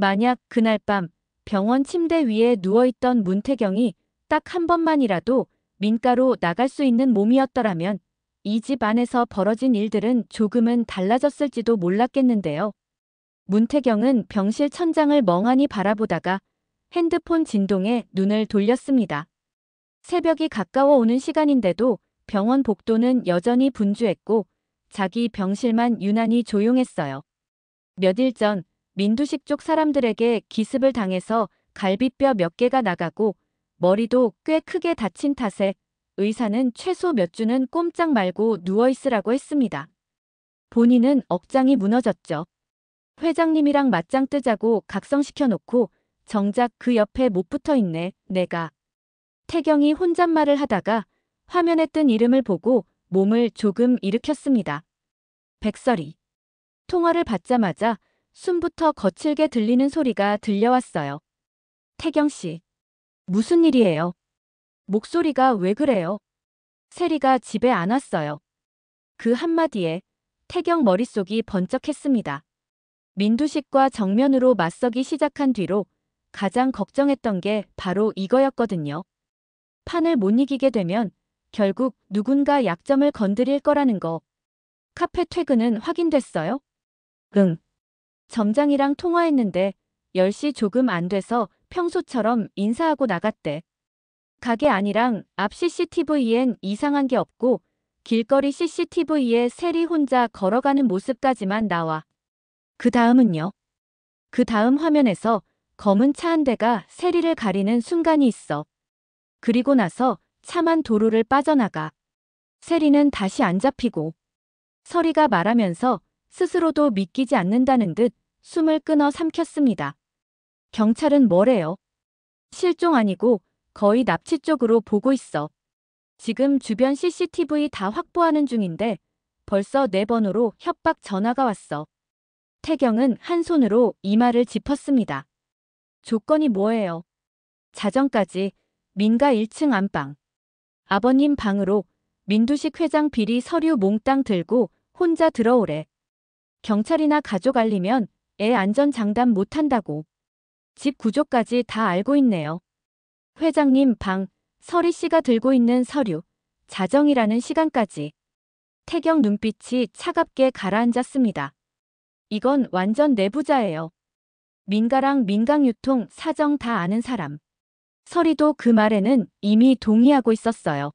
만약 그날 밤 병원 침대 위에 누워있던 문태경이 딱 한 번만이라도 민가로 나갈 수 있는 몸이었더라면 이 집 안에서 벌어진 일들은 조금은 달라졌을지도 몰랐겠는데요. 문태경은 병실 천장을 멍하니 바라보다가 핸드폰 진동에 눈을 돌렸습니다. 새벽이 가까워 오는 시간인데도 병원 복도는 여전히 분주했고 자기 병실만 유난히 조용했어요. 몇일 전 민두식 쪽 사람들에게 기습을 당해서 갈비뼈 몇 개가 나가고 머리도 꽤 크게 다친 탓에 의사는 최소 몇 주는 꼼짝 말고 누워있으라고 했습니다. 본인은 억장이 무너졌죠. 회장님이랑 맞짱 뜨자고 각성시켜놓고 정작 그 옆에 못 붙어있네, 내가. 태경이 혼잣말을 하다가 화면에 뜬 이름을 보고 몸을 조금 일으켰습니다. 백설이. 통화를 받자마자 숨부터 거칠게 들리는 소리가 들려왔어요. 태경씨. 무슨 일이에요? 목소리가 왜 그래요? 세리가 집에 안 왔어요. 그 한마디에 태경 머릿속이 번쩍했습니다. 민두식과 정면으로 맞서기 시작한 뒤로 가장 걱정했던 게 바로 이거였거든요. 판을 못 이기게 되면 결국 누군가 약점을 건드릴 거라는 거. 카페 퇴근은 확인됐어요? 응. 점장이랑 통화했는데 10시 조금 안 돼서 평소처럼 인사하고 나갔대. 가게 안이랑 앞 CCTV엔 이상한 게 없고 길거리 CCTV에 세리 혼자 걸어가는 모습까지만 나와. 그 다음은요? 그 다음 화면에서 검은 차 한 대가 세리를 가리는 순간이 있어. 그리고 나서 차만 도로를 빠져나가. 세리는 다시 안 잡히고. 서리가 말하면서 스스로도 믿기지 않는다는 듯 숨을 끊어 삼켰습니다. 경찰은 뭐래요? 실종 아니고 거의 납치 쪽으로 보고 있어. 지금 주변 CCTV 다 확보하는 중인데 벌써 4번으로 협박 전화가 왔어. 태경은 한 손으로 이마를 짚었습니다. 조건이 뭐예요? 자정까지 민가 1층 안방. 아버님 방으로 민두식 회장 비리 서류 몽땅 들고 혼자 들어오래. 경찰이나 가족 알리면 애 안전 장담 못한다고. 집 구조까지 다 알고 있네요. 회장님 방, 서리 씨가 들고 있는 서류, 자정이라는 시간까지. 태경 눈빛이 차갑게 가라앉았습니다. 이건 완전 내부자예요. 민가랑 민강유통 사정 다 아는 사람. 서리도 그 말에는 이미 동의하고 있었어요.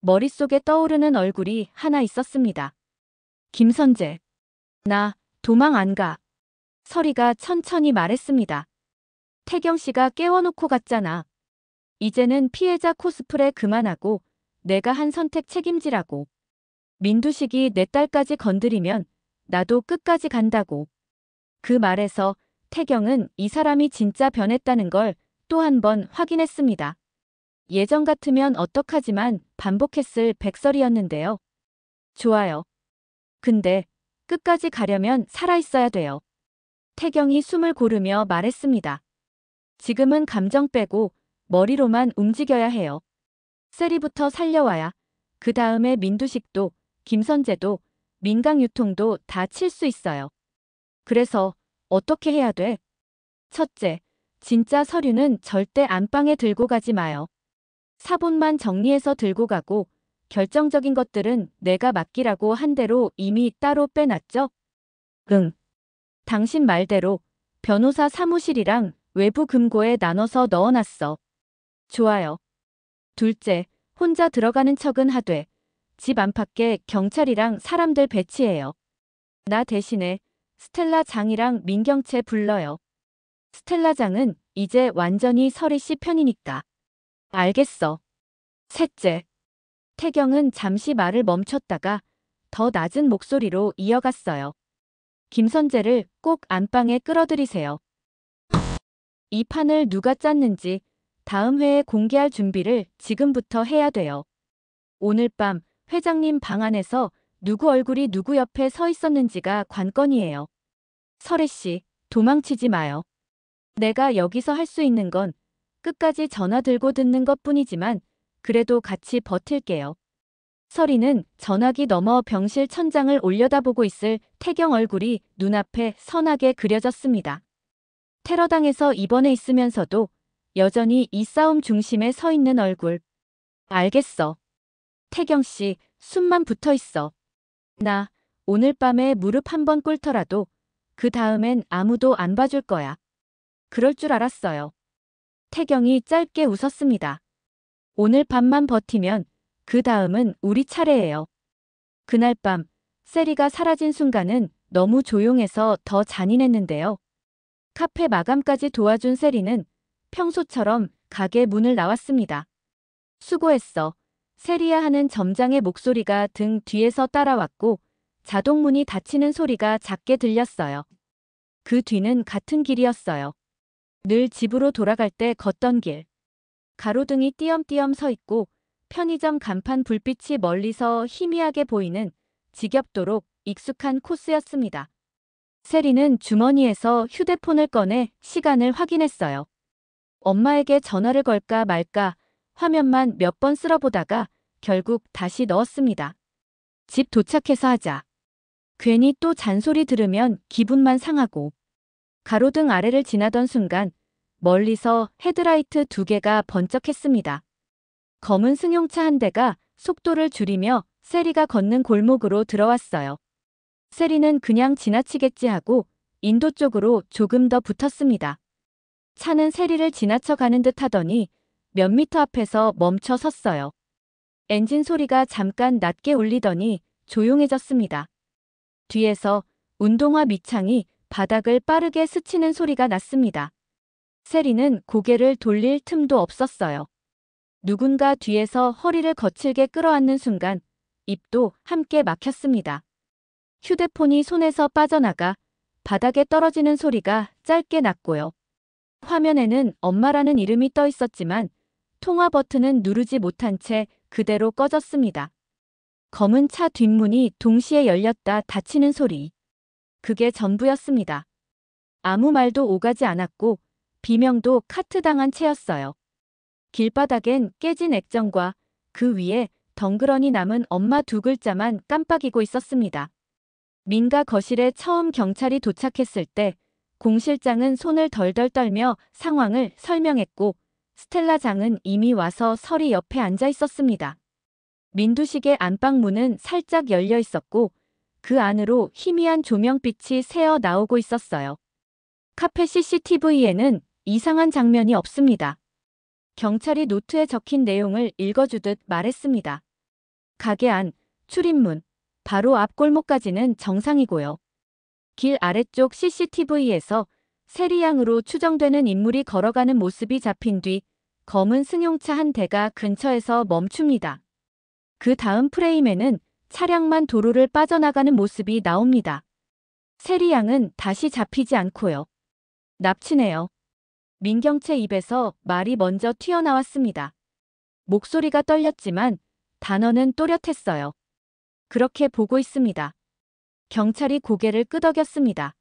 머릿속에 떠오르는 얼굴이 하나 있었습니다. 김선재. 나 도망 안 가. 서리가 천천히 말했습니다. 태경 씨가 깨워놓고 갔잖아. 이제는 피해자 코스프레 그만하고 내가 한 선택 책임지라고. 민두식이 내 딸까지 건드리면 나도 끝까지 간다고. 그 말에서 태경은 이 사람이 진짜 변했다는 걸 또 한 번 확인했습니다. 예전 같으면 어떡하지만 반복했을 백설이었는데요. 좋아요. 근데 끝까지 가려면 살아있어야 돼요. 태경이 숨을 고르며 말했습니다. 지금은 감정 빼고 머리로만 움직여야 해요. 세리부터 살려와야 그 다음에 민두식도 김선재도 민강유통도 다 칠 수 있어요. 그래서 어떻게 해야 돼? 첫째, 진짜 서류는 절대 안방에 들고 가지 마요. 사본만 정리해서 들고 가고 결정적인 것들은 내가 맡기라고 한 대로 이미 따로 빼놨죠? 응. 당신 말대로 변호사 사무실이랑 외부 금고에 나눠서 넣어놨어. 좋아요. 둘째, 혼자 들어가는 척은 하되 집 안팎에 경찰이랑 사람들 배치해요. 나 대신에 스텔라 장이랑 민경채 불러요. 스텔라 장은 이제 완전히 서리 씨 편이니까. 알겠어. 셋째, 태경은 잠시 말을 멈췄다가 더 낮은 목소리로 이어갔어요. 김선재를 꼭 안방에 끌어들이세요. 이 판을 누가 짰는지 다음 회에 공개할 준비를 지금부터 해야 돼요. 오늘 밤 회장님 방 안에서 누구 얼굴이 누구 옆에 서 있었는지가 관건이에요. 설혜 씨, 도망치지 마요. 내가 여기서 할 수 있는 건 끝까지 전화 들고 듣는 것뿐이지만 그래도 같이 버틸게요. 설이는 전화기 너머 병실 천장을 올려다보고 있을 태경 얼굴이 눈앞에 선하게 그려졌습니다. 테러당해서 입원해 있으면서도 여전히 이 싸움 중심에 서 있는 얼굴. 알겠어. 태경 씨, 숨만 붙어 있어. 나 오늘 밤에 무릎 한 번 꿇더라도 그 다음엔 아무도 안 봐줄 거야. 그럴 줄 알았어요. 태경이 짧게 웃었습니다. 오늘 밤만 버티면 그 다음은 우리 차례예요. 그날 밤 세리가 사라진 순간은 너무 조용해서 더 잔인했는데요. 카페 마감까지 도와준 세리는 평소처럼 가게 문을 나왔습니다. 수고했어. 세리야 하는 점장의 목소리가 등 뒤에서 따라왔고 자동문이 닫히는 소리가 작게 들렸어요. 그 뒤는 같은 길이었어요. 늘 집으로 돌아갈 때 걷던 길. 가로등이 띄엄띄엄 서 있고 편의점 간판 불빛이 멀리서 희미하게 보이는 지겹도록 익숙한 코스였습니다. 세리는 주머니에서 휴대폰을 꺼내 시간을 확인했어요. 엄마에게 전화를 걸까 말까 화면만 몇 번 쓸어보다가 결국 다시 넣었습니다. 집 도착해서 하자. 괜히 또 잔소리 들으면 기분만 상하고. 가로등 아래를 지나던 순간 멀리서 헤드라이트 2개가 번쩍했습니다. 검은 승용차 한 대가 속도를 줄이며 세리가 걷는 골목으로 들어왔어요. 세리는 그냥 지나치겠지 하고 인도 쪽으로 조금 더 붙었습니다. 차는 세리를 지나쳐 가는 듯 하더니 몇 미터 앞에서 멈춰 섰어요. 엔진 소리가 잠깐 낮게 울리더니 조용해졌습니다. 뒤에서 운동화 밑창이 바닥을 빠르게 스치는 소리가 났습니다. 세리는 고개를 돌릴 틈도 없었어요. 누군가 뒤에서 허리를 거칠게 끌어안는 순간 입도 함께 막혔습니다. 휴대폰이 손에서 빠져나가 바닥에 떨어지는 소리가 짧게 났고요. 화면에는 엄마라는 이름이 떠 있었지만 통화 버튼은 누르지 못한 채 그대로 꺼졌습니다. 검은 차 뒷문이 동시에 열렸다 닫히는 소리. 그게 전부였습니다. 아무 말도 오가지 않았고 비명도 카트당한 채였어요. 길바닥엔 깨진 액정과 그 위에 덩그러니 남은 엄마 2글자만 깜빡이고 있었습니다. 민가 거실에 처음 경찰이 도착했을 때 공 실장은 손을 덜덜 떨며 상황을 설명했고 스텔라 장은 이미 와서 서리 옆에 앉아 있었습니다. 민두식의 안방문은 살짝 열려 있었고 그 안으로 희미한 조명빛이 새어 나오고 있었어요. 카페 CCTV에는 이상한 장면이 없습니다. 경찰이 노트에 적힌 내용을 읽어주듯 말했습니다. 가게 안, 출입문, 바로 앞 골목까지는 정상이고요. 길 아래쪽 CCTV에서 세리 양으로 추정되는 인물이 걸어가는 모습이 잡힌 뒤 검은 승용차 한 대가 근처에서 멈춥니다. 그 다음 프레임에는 차량만 도로를 빠져나가는 모습이 나옵니다. 세리 양은 다시 잡히지 않고요. 납치네요. 민경채 입에서 말이 먼저 튀어나왔습니다. 목소리가 떨렸지만 단어는 또렷했어요. 그렇게 보고 있습니다. 경찰이 고개를 끄덕였습니다.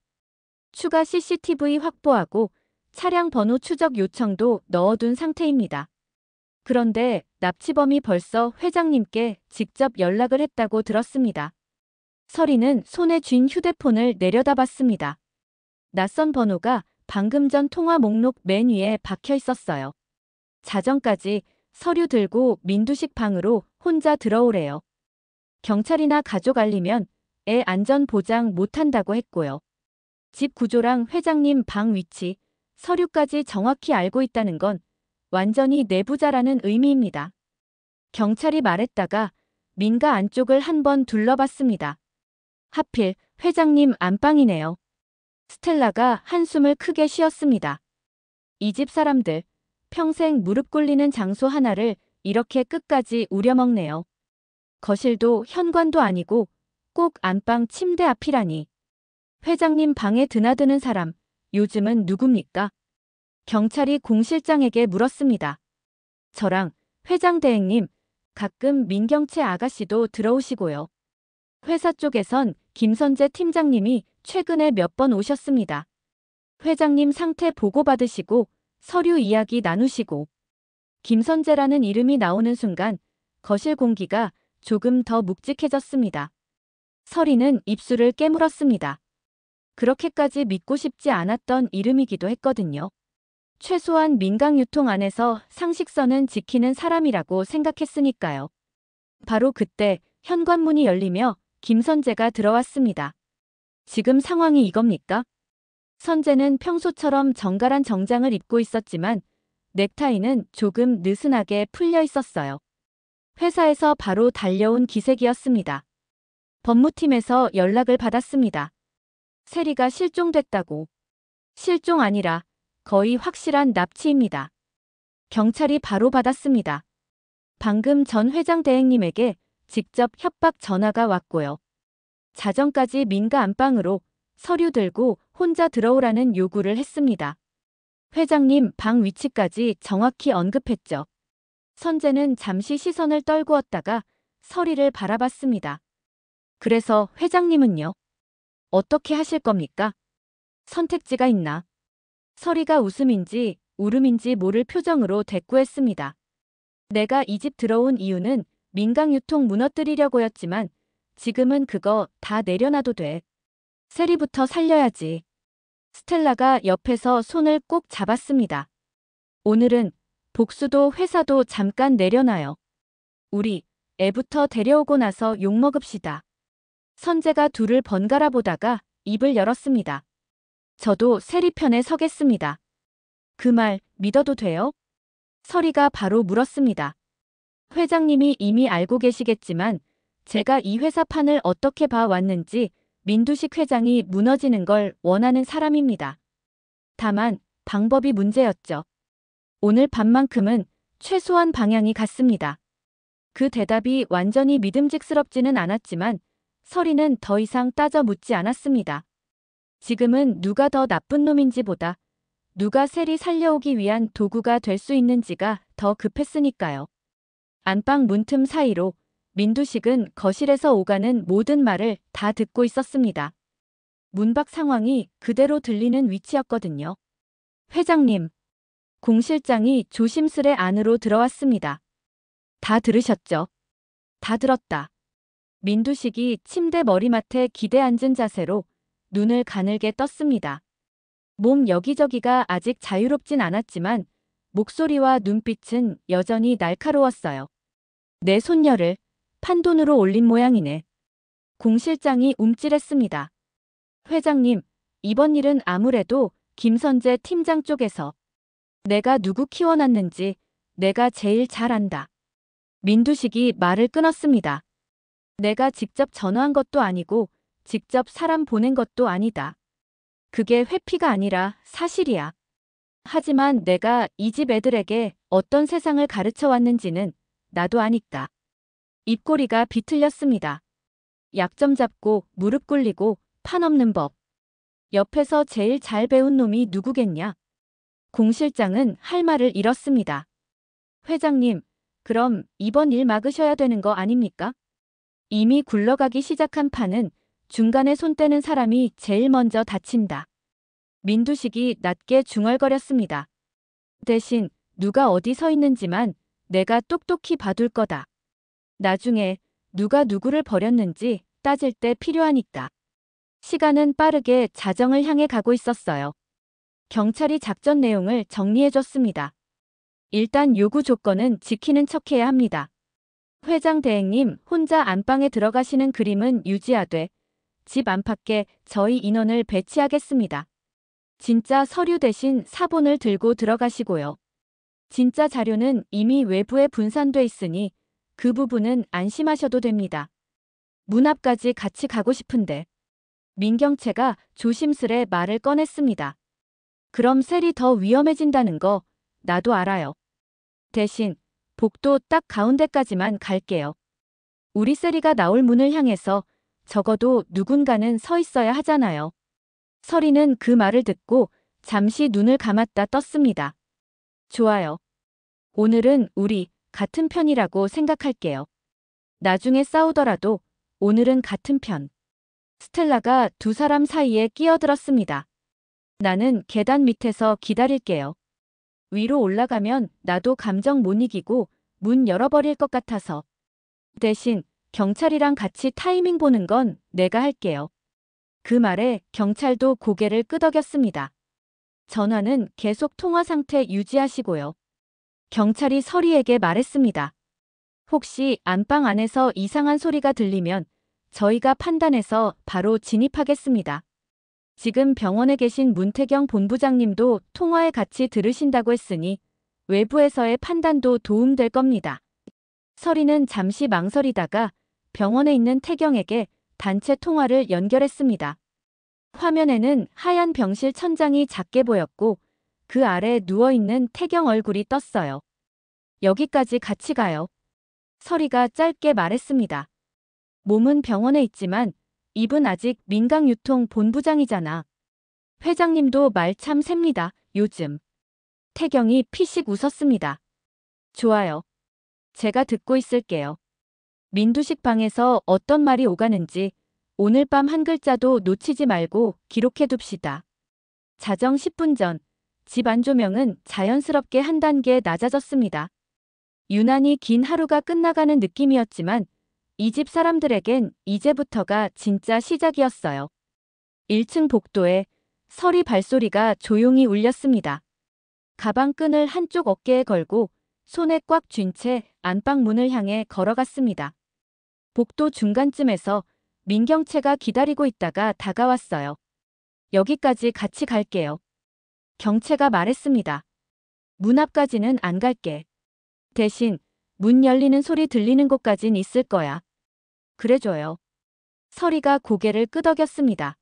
추가 CCTV 확보하고 차량 번호 추적 요청도 넣어둔 상태입니다. 그런데 납치범이 벌써 회장님께 직접 연락을 했다고 들었습니다. 서리는 손에 쥔 휴대폰을 내려다봤습니다. 낯선 번호가 방금 전 통화 목록 맨 위에 박혀 있었어요. 자정까지 서류 들고 민두식 방으로 혼자 들어오래요. 경찰이나 가족 알리면 애 안전 보장 못한다고 했고요. 집 구조랑 회장님 방 위치, 서류까지 정확히 알고 있다는 건 완전히 내부자라는 의미입니다. 경찰이 말했다가 민가 안쪽을 한번 둘러봤습니다. 하필 회장님 안방이네요. 스텔라가 한숨을 크게 쉬었습니다. 이 집 사람들, 평생 무릎 꿇리는 장소 하나를 이렇게 끝까지 우려먹네요. 거실도 현관도 아니고 꼭 안방 침대 앞이라니. 회장님 방에 드나드는 사람, 요즘은 누굽니까? 경찰이 공 실장에게 물었습니다. 저랑 회장 대행님, 가끔 민경채 아가씨도 들어오시고요. 회사 쪽에선 김선재 팀장님이 최근에 몇 번 오셨습니다. 회장님 상태 보고받으시고 서류 이야기 나누시고. 김선재라는 이름이 나오는 순간 거실 공기가 조금 더 묵직해졌습니다. 서리는 입술을 깨물었습니다. 그렇게까지 믿고 싶지 않았던 이름이기도 했거든요. 최소한 민강 유통 안에서 상식선은 지키는 사람이라고 생각했으니까요. 바로 그때 현관문이 열리며 김선재가 들어왔습니다. 지금 상황이 이겁니까? 선재는 평소처럼 정갈한 정장을 입고 있었지만 넥타이는 조금 느슨하게 풀려 있었어요. 회사에서 바로 달려온 기색이었습니다. 법무팀에서 연락을 받았습니다. 세리가 실종됐다고. 실종 아니라 거의 확실한 납치입니다. 경찰이 바로 받았습니다. 방금 전 회장 대행님에게 직접 협박 전화가 왔고요. 자정까지 민가 안방으로 서류 들고 혼자 들어오라는 요구를 했습니다. 회장님 방 위치까지 정확히 언급했죠. 선재는 잠시 시선을 떨구었다가 서리를 바라봤습니다. 그래서 회장님은요? 어떻게 하실 겁니까? 선택지가 있나? 서리가 웃음인지 울음인지 모를 표정으로 대꾸했습니다. 내가 이 집 들어온 이유는 민강유통 무너뜨리려고였지만 지금은 그거 다 내려놔도 돼. 세리부터 살려야지. 스텔라가 옆에서 손을 꼭 잡았습니다. 오늘은 복수도 회사도 잠깐 내려놔요. 우리 애부터 데려오고 나서 욕먹읍시다. 선재가 둘을 번갈아 보다가 입을 열었습니다. 저도 세리 편에 서겠습니다. 그 말 믿어도 돼요? 서리가 바로 물었습니다. 회장님이 이미 알고 계시겠지만 제가 이 회사 판을 어떻게 봐왔는지 민두식 회장이 무너지는 걸 원하는 사람입니다. 다만 방법이 문제였죠. 오늘 밤만큼은 최소한 방향이 같습니다. 그 대답이 완전히 믿음직스럽지는 않았지만 서리는 더 이상 따져 묻지 않았습니다. 지금은 누가 더 나쁜 놈인지 보다 누가 세리 살려오기 위한 도구가 될 수 있는지가 더 급했으니까요. 안방 문틈 사이로 민두식은 거실에서 오가는 모든 말을 다 듣고 있었습니다. 문 밖 상황이 그대로 들리는 위치였거든요. 회장님. 공 실장이 조심스레 안으로 들어왔습니다. 다 들으셨죠? 다 들었다. 민두식이 침대 머리맡에 기대 앉은 자세로 눈을 가늘게 떴습니다. 몸 여기저기가 아직 자유롭진 않았지만 목소리와 눈빛은 여전히 날카로웠어요. 내 손녀를 판돈으로 올린 모양이네. 공 실장이 움찔했습니다. 회장님, 이번 일은 아무래도 김선재 팀장 쪽에서 내가 누구 키워놨는지 내가 제일 잘 안다. 민두식이 말을 끊었습니다. 내가 직접 전화한 것도 아니고 직접 사람 보낸 것도 아니다. 그게 회피가 아니라 사실이야. 하지만 내가 이 집 애들에게 어떤 세상을 가르쳐 왔는지는 나도 아니까. 입꼬리가 비틀렸습니다. 약점 잡고 무릎 꿇리고 판 없는 법. 옆에서 제일 잘 배운 놈이 누구겠냐? 공 실장은 할 말을 잃었습니다. 회장님, 그럼 이번 일 막으셔야 되는 거 아닙니까? 이미 굴러가기 시작한 판은 중간에 손 떼는 사람이 제일 먼저 다친다. 민두식이 낮게 중얼거렸습니다. 대신 누가 어디 서 있는지만 내가 똑똑히 봐둘 거다. 나중에 누가 누구를 버렸는지 따질 때 필요하니까. 시간은 빠르게 자정을 향해 가고 있었어요. 경찰이 작전 내용을 정리해줬습니다. 일단 요구 조건은 지키는 척해야 합니다. 회장 대행님 혼자 안방에 들어가시는 그림은 유지하되 집 안팎에 저희 인원을 배치하겠습니다. 진짜 서류 대신 사본을 들고 들어가시고요. 진짜 자료는 이미 외부에 분산돼 있으니 그 부분은 안심하셔도 됩니다. 문 앞까지 같이 가고 싶은데. 민경채가 조심스레 말을 꺼냈습니다. 그럼 셀이 더 위험해진다는 거 나도 알아요. 대신 복도 딱 가운데까지만 갈게요. 우리 셀이가 나올 문을 향해서 적어도 누군가는 서 있어야 하잖아요. 서리는 그 말을 듣고 잠시 눈을 감았다 떴습니다. 좋아요. 오늘은 우리 같은 편이라고 생각할게요. 나중에 싸우더라도 오늘은 같은 편. 스텔라가 두 사람 사이에 끼어들었습니다. 나는 계단 밑에서 기다릴게요. 위로 올라가면 나도 감정 못 이기고 문 열어버릴 것 같아서. 대신 경찰이랑 같이 타이밍 보는 건 내가 할게요. 그 말에 경찰도 고개를 끄덕였습니다. 전화는 계속 통화 상태 유지하시고요. 경찰이 서리에게 말했습니다. 혹시 안방 안에서 이상한 소리가 들리면 저희가 판단해서 바로 진입하겠습니다. 지금 병원에 계신 문태경 본부장님도 통화에 같이 들으신다고 했으니 외부에서의 판단도 도움될 겁니다. 서리는 잠시 망설이다가 병원에 있는 태경에게 단체 통화를 연결했습니다. 화면에는 하얀 병실 천장이 작게 보였고 그 아래 누워있는 태경 얼굴이 떴어요. 여기까지 같이 가요. 서리가 짧게 말했습니다. 몸은 병원에 있지만 입은 아직 민강유통 본부장이잖아. 회장님도 말 참 셉니다, 요즘. 태경이 피식 웃었습니다. 좋아요. 제가 듣고 있을게요. 민두식 방에서 어떤 말이 오가는지 오늘 밤 한 글자도 놓치지 말고 기록해둡시다. 자정 10분 전, 집 안 조명은 자연스럽게 한 단계 낮아졌습니다. 유난히 긴 하루가 끝나가는 느낌이었지만 이 집 사람들에겐 이제부터가 진짜 시작이었어요. 1층 복도에 서리 발소리가 조용히 울렸습니다. 가방 끈을 한쪽 어깨에 걸고 손에 꽉 쥔 채 안방 문을 향해 걸어갔습니다. 복도 중간쯤에서 민경채가 기다리고 있다가 다가왔어요. 여기까지 같이 갈게요. 경채가 말했습니다. 문 앞까지는 안 갈게. 대신 문 열리는 소리 들리는 곳까진 있을 거야. 그래줘요. 서리가 고개를 끄덕였습니다.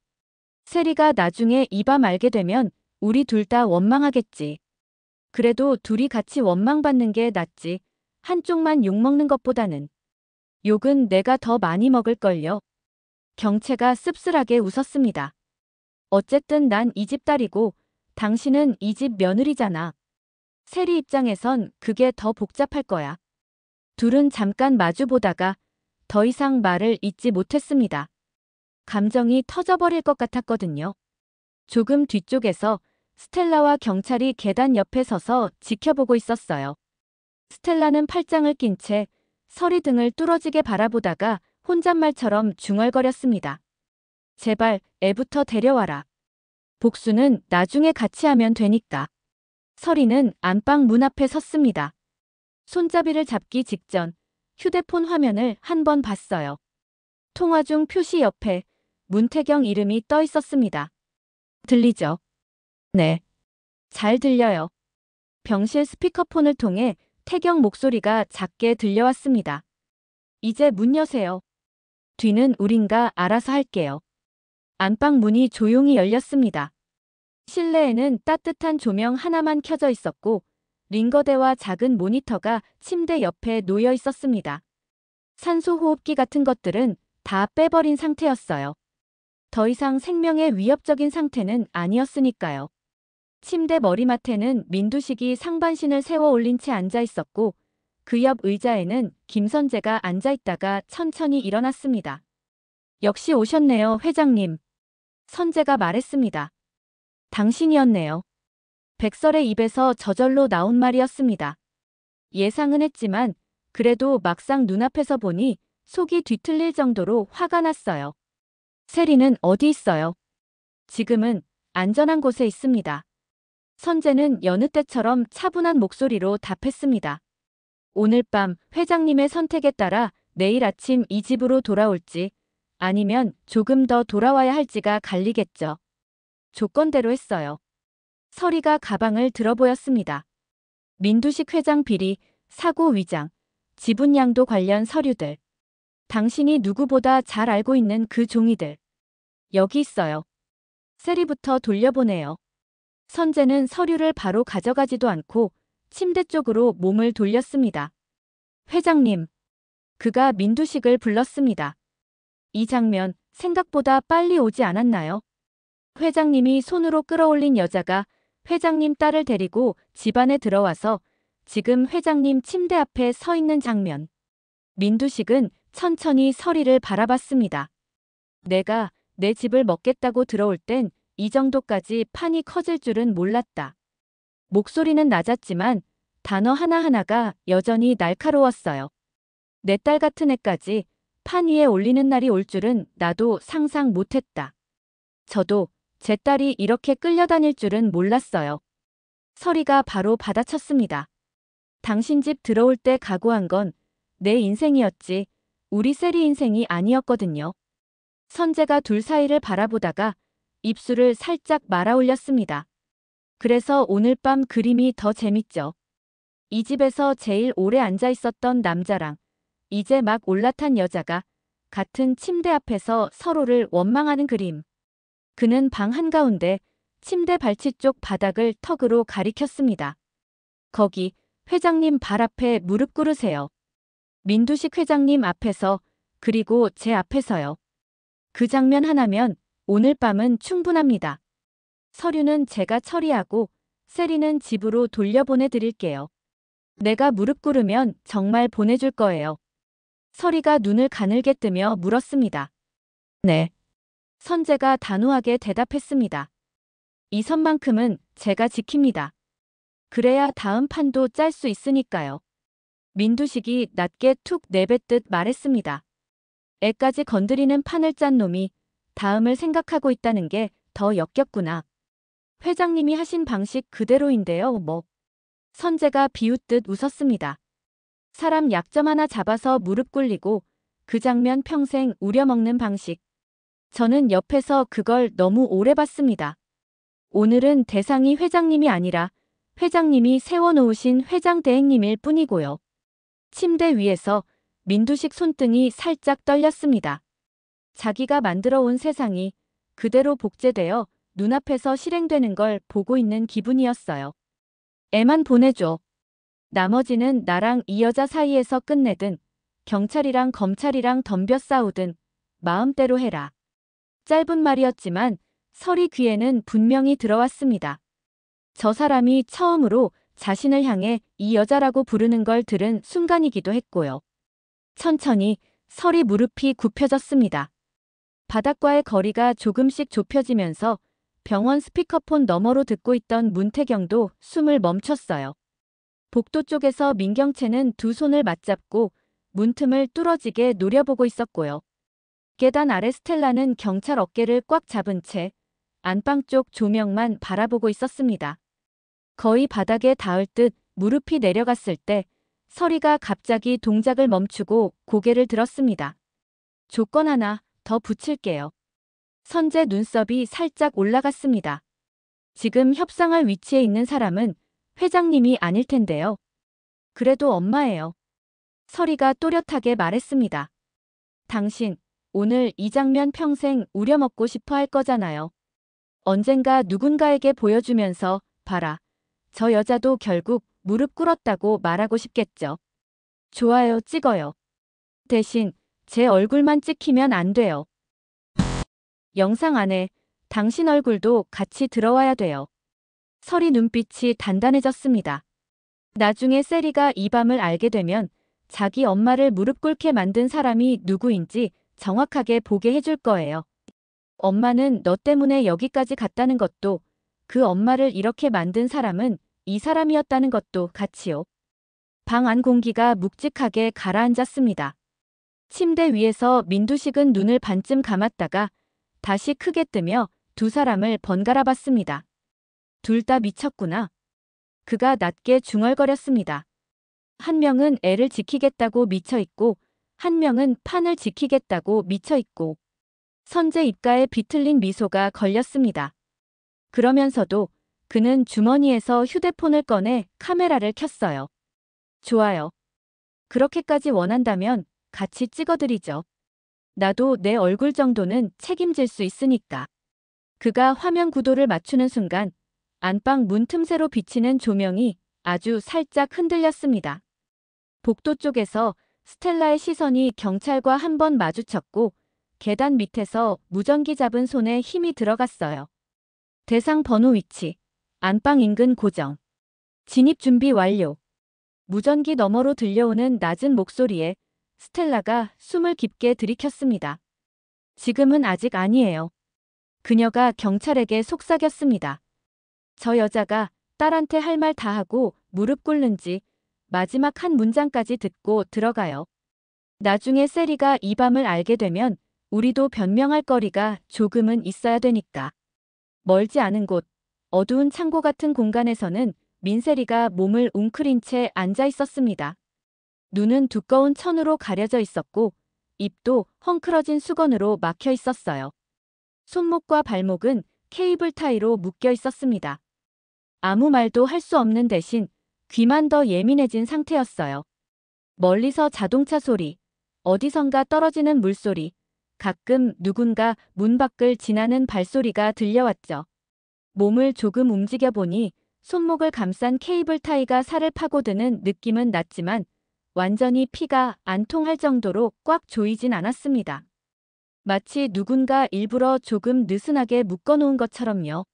세리가 나중에 이 밤 알게 되면 우리 둘 다 원망하겠지. 그래도 둘이 같이 원망받는 게 낫지. 한쪽만 욕먹는 것보다는. 욕은 내가 더 많이 먹을걸요. 경채가 씁쓸하게 웃었습니다. 어쨌든 난 이 집 딸이고 당신은 이 집 며느리잖아. 세리 입장에선 그게 더 복잡할 거야. 둘은 잠깐 마주보다가 더 이상 말을 잇지 못했습니다. 감정이 터져버릴 것 같았거든요. 조금 뒤쪽에서 스텔라와 경찰이 계단 옆에 서서 지켜보고 있었어요. 스텔라는 팔짱을 낀 채 서리 등을 뚫어지게 바라보다가 혼잣말처럼 중얼거렸습니다. 제발 애부터 데려와라. 복수는 나중에 같이 하면 되니까. 서리는 안방 문 앞에 섰습니다. 손잡이를 잡기 직전 휴대폰 화면을 한 번 봤어요. 통화 중 표시 옆에 문태경 이름이 떠 있었습니다. 들리죠? 네. 잘 들려요. 병실 스피커폰을 통해 태경 목소리가 작게 들려왔습니다. 이제 문 여세요. 뒤는 우린가 알아서 할게요. 안방 문이 조용히 열렸습니다. 실내에는 따뜻한 조명 하나만 켜져 있었고 링거대와 작은 모니터가 침대 옆에 놓여 있었습니다. 산소호흡기 같은 것들은 다 빼버린 상태였어요. 더 이상 생명에 위협적인 상태는 아니었으니까요. 침대 머리맡에는 민두식이 상반신을 세워 올린 채 앉아 있었고 그 옆 의자에는 김선재가 앉아 있다가 천천히 일어났습니다. 역시 오셨네요, 회장님. 선재가 말했습니다. 당신이었네요. 백설의 입에서 저절로 나온 말이었습니다. 예상은 했지만 그래도 막상 눈앞에서 보니 속이 뒤틀릴 정도로 화가 났어요. 세리는 어디 있어요? 지금은 안전한 곳에 있습니다. 선재는 여느 때처럼 차분한 목소리로 답했습니다. 오늘 밤 회장님의 선택에 따라 내일 아침 이 집으로 돌아올지 아니면 조금 더 돌아와야 할지가 갈리겠죠. 조건대로 했어요. 서리가 가방을 들어보였습니다. 민두식 회장 비리, 사고 위장, 지분 양도 관련 서류들. 당신이 누구보다 잘 알고 있는 그 종이들. 여기 있어요. 세리부터 돌려보내요. 선재는 서류를 바로 가져가지도 않고 침대 쪽으로 몸을 돌렸습니다. 회장님. 그가 민두식을 불렀습니다. 이 장면 생각보다 빨리 오지 않았나요? 회장님이 손으로 끌어올린 여자가 회장님 딸을 데리고 집 안에 들어와서 지금 회장님 침대 앞에 서 있는 장면. 민두식은 천천히 서리를 바라봤습니다. 내가 내 집을 먹겠다고 들어올 땐 이 정도까지 판이 커질 줄은 몰랐다. 목소리는 낮았지만 단어 하나하나가 여전히 날카로웠어요. 내 딸 같은 애까지 판 위에 올리는 날이 올 줄은 나도 상상 못했다. 저도 제 딸이 이렇게 끌려다닐 줄은 몰랐어요. 서리가 바로 받아쳤습니다. 당신 집 들어올 때 각오한 건 내 인생이었지 우리 세리 인생이 아니었거든요. 선재가 둘 사이를 바라보다가 입술을 살짝 말아 올렸습니다. 그래서 오늘 밤 그림이 더 재밌죠. 이 집에서 제일 오래 앉아 있었던 남자랑 이제 막 올라탄 여자가 같은 침대 앞에서 서로를 원망하는 그림. 그는 방 한가운데 침대 발치 쪽 바닥을 턱으로 가리켰습니다. 거기 회장님 발 앞에 무릎 꿇으세요. 민두식 회장님 앞에서 그리고 제 앞에서요. 그 장면 하나면 오늘 밤은 충분합니다. 서류는 제가 처리하고 세리는 집으로 돌려보내드릴게요. 내가 무릎 꿇으면 정말 보내줄 거예요. 서리가 눈을 가늘게 뜨며 물었습니다. 네. 선재가 단호하게 대답했습니다. 이 선만큼은 제가 지킵니다. 그래야 다음 판도 짤 수 있으니까요. 민두식이 낮게 툭 내뱉듯 말했습니다. 애까지 건드리는 판을 짠 놈이 다음을 생각하고 있다는 게 더 역겹구나. 회장님이 하신 방식 그대로인데요, 뭐. 선재가 비웃듯 웃었습니다. 사람 약점 하나 잡아서 무릎 꿇리고 그 장면 평생 우려먹는 방식. 저는 옆에서 그걸 너무 오래 봤습니다. 오늘은 대상이 회장님이 아니라 회장님이 세워놓으신 회장대행님일 뿐이고요. 침대 위에서 민두식 손등이 살짝 떨렸습니다. 자기가 만들어 온 세상이 그대로 복제되어 눈앞에서 실행되는 걸 보고 있는 기분이었어요. 애만 보내줘. 나머지는 나랑 이 여자 사이에서 끝내든 경찰이랑 검찰이랑 덤벼 싸우든 마음대로 해라. 짧은 말이었지만 서리 귀에는 분명히 들어왔습니다. 저 사람이 처음으로 자신을 향해 이 여자라고 부르는 걸 들은 순간이기도 했고요. 천천히 서리 무릎이 굽혀졌습니다. 바닥과의 거리가 조금씩 좁혀지면서 병원 스피커폰 너머로 듣고 있던 문태경도 숨을 멈췄어요. 복도 쪽에서 민경채는 두 손을 맞잡고 문틈을 뚫어지게 노려보고 있었고요. 계단 아래 스텔라는 경찰 어깨를 꽉 잡은 채 안방 쪽 조명만 바라보고 있었습니다. 거의 바닥에 닿을 듯 무릎이 내려갔을 때 서리가 갑자기 동작을 멈추고 고개를 들었습니다. 조건 하나 더 붙일게요. 선재 눈썹이 살짝 올라갔습니다. 지금 협상할 위치에 있는 사람은 회장님이 아닐 텐데요. 그래도 엄마예요. 서리가 또렷하게 말했습니다. 당신, 오늘 이 장면 평생 우려먹고 싶어 할 거잖아요. 언젠가 누군가에게 보여주면서 봐라. 저 여자도 결국 무릎 꿇었다고 말하고 싶겠죠. 좋아요, 찍어요. 대신 제 얼굴만 찍히면 안 돼요. 영상 안에 당신 얼굴도 같이 들어와야 돼요. 서리 눈빛이 단단해졌습니다. 나중에 세리가 이 밤을 알게 되면 자기 엄마를 무릎 꿇게 만든 사람이 누구인지 정확하게 보게 해줄 거예요. 엄마는 너 때문에 여기까지 갔다는 것도 그 엄마를 이렇게 만든 사람은 이 사람이었다는 것도 같이요. 방 안 공기가 묵직하게 가라앉았습니다. 침대 위에서 민두식은 눈을 반쯤 감았다가 다시 크게 뜨며 두 사람을 번갈아 봤습니다. 둘 다 미쳤구나. 그가 낮게 중얼거렸습니다. 한 명은 애를 지키겠다고 미쳐있고 한 명은 판을 지키겠다고 미쳐있고. 선재 입가에 비틀린 미소가 걸렸습니다. 그러면서도 그는 주머니에서 휴대폰을 꺼내 카메라를 켰어요. 좋아요. 그렇게까지 원한다면 같이 찍어드리죠. 나도 내 얼굴 정도는 책임질 수 있으니까. 그가 화면 구도를 맞추는 순간 안방 문 틈새로 비치는 조명이 아주 살짝 흔들렸습니다. 복도 쪽에서 스텔라의 시선이 경찰과 한 번 마주쳤고 계단 밑에서 무전기 잡은 손에 힘이 들어갔어요. 대상 번호 위치, 안방 인근 고정. 진입 준비 완료. 무전기 너머로 들려오는 낮은 목소리에 스텔라가 숨을 깊게 들이켰습니다. 지금은 아직 아니에요. 그녀가 경찰에게 속삭였습니다. 저 여자가 딸한테 할 말 다 하고 무릎 꿇는지 마지막 한 문장까지 듣고 들어가요. 나중에 세리가 이 밤을 알게 되면 우리도 변명할 거리가 조금은 있어야 되니까. 멀지 않은 곳, 어두운 창고 같은 공간에서는 민세리가 몸을 웅크린 채 앉아 있었습니다. 눈은 두꺼운 천으로 가려져 있었고 입도 헝클어진 수건으로 막혀 있었어요. 손목과 발목은 케이블 타이로 묶여 있었습니다. 아무 말도 할 수 없는 대신 귀만 더 예민해진 상태였어요. 멀리서 자동차 소리, 어디선가 떨어지는 물소리, 가끔 누군가 문 밖을 지나는 발소리가 들려왔죠. 몸을 조금 움직여 보니 손목을 감싼 케이블 타이가 살을 파고드는 느낌은 났지만 완전히 피가 안 통할 정도로 꽉 조이진 않았습니다. 마치 누군가 일부러 조금 느슨하게 묶어놓은 것처럼요.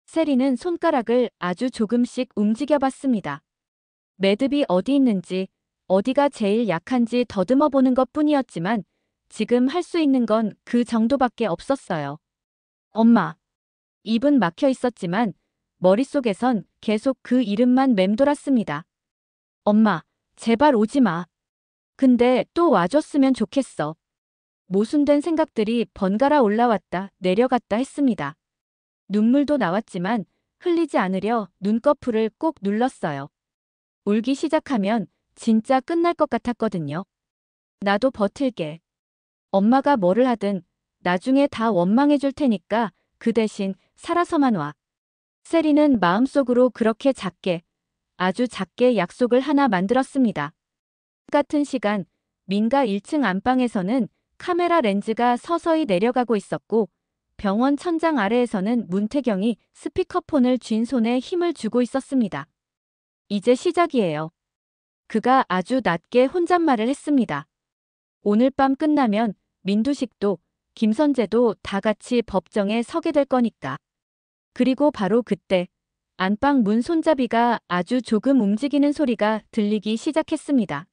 세리는 손가락을 아주 조금씩 움직여 봤습니다. 매듭이 어디 있는지, 어디가 제일 약한지 더듬어 보는 것 뿐이었지만 지금 할 수 있는 건 그 정도밖에 없었어요. 엄마. 입은 막혀 있었지만 머릿속에선 계속 그 이름만 맴돌았습니다. 엄마, 제발 오지 마. 근데 또 와줬으면 좋겠어. 모순된 생각들이 번갈아 올라왔다 내려갔다 했습니다. 눈물도 나왔지만 흘리지 않으려 눈꺼풀을 꼭 눌렀어요. 울기 시작하면 진짜 끝날 것 같았거든요. 나도 버틸게. 엄마가 뭐를 하든 나중에 다 원망해 줄 테니까 그 대신 살아서만 와. 세리는 마음속으로 그렇게 작게, 아주 작게 약속을 하나 만들었습니다. 같은 시간 민가 1층 안방에서는 카메라 렌즈가 서서히 내려가고 있었고 병원 천장 아래에서는 문태경이 스피커폰을 쥔 손에 힘을 주고 있었습니다. 이제 시작이에요. 그가 아주 낮게 혼잣말을 했습니다. 오늘 밤 끝나면 민두식도 김선재도 다 같이 법정에 서게 될 거니까. 그리고 바로 그때 안방 문 손잡이가 아주 조금 움직이는 소리가 들리기 시작했습니다.